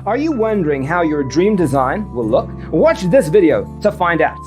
Are you wondering how your dream design will look? Watch this video to find out.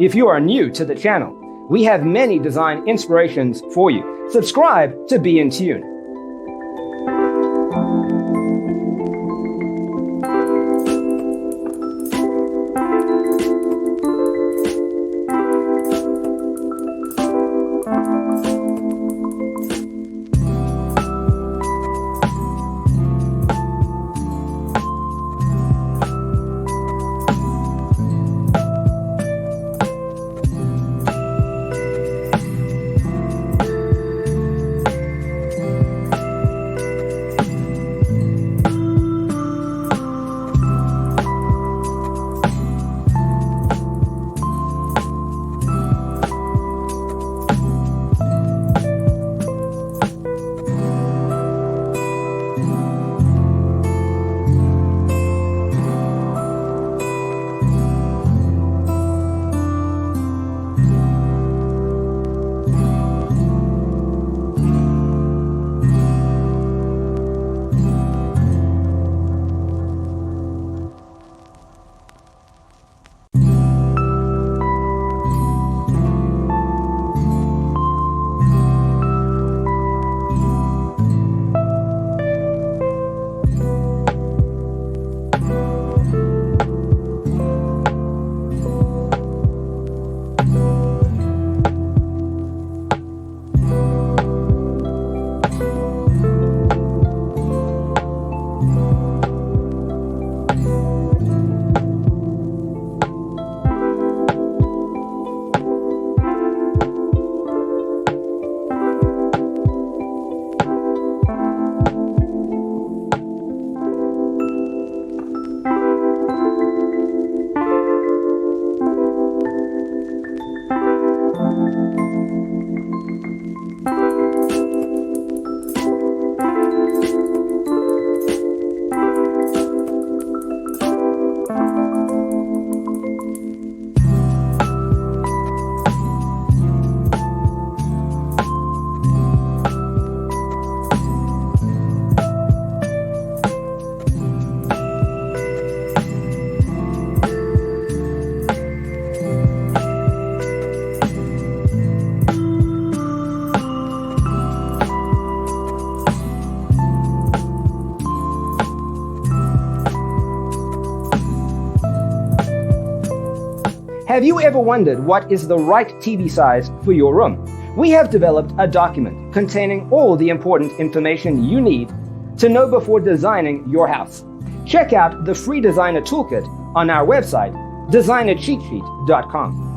If you are new to the channel, we have many design inspirations for you. Subscribe to be in tune. Have you ever wondered what is the right TV size for your room? We have developed a document containing all the important information you need to know before designing your house. Check out the free designer toolkit on our website, designercheatsheet.com.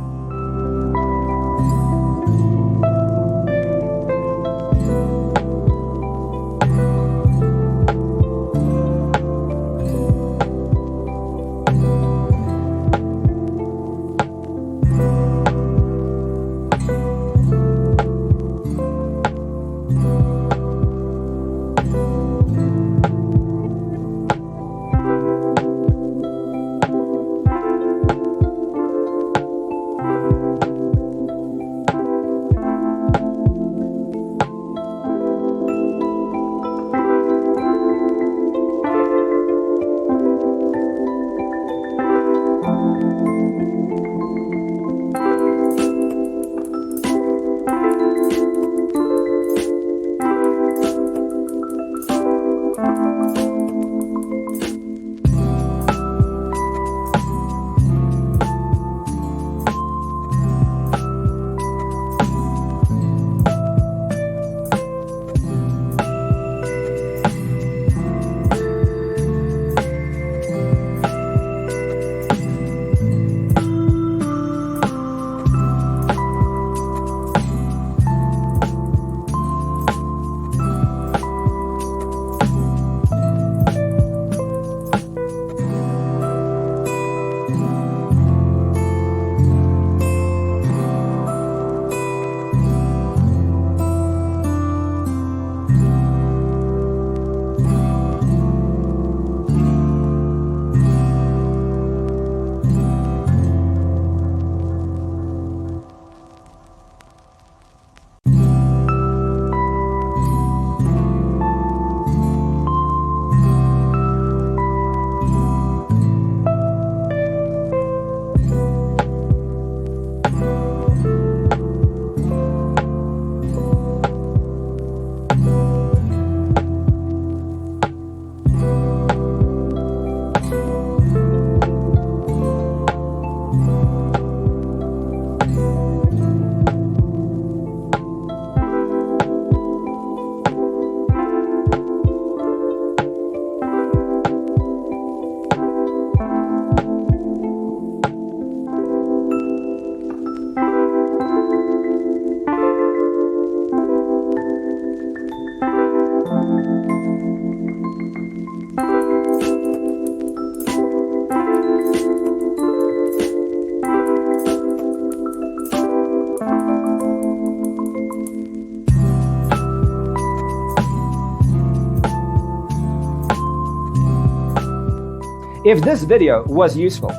If this video was useful,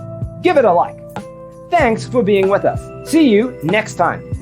give it a like. Thanks for being with us. See you next time.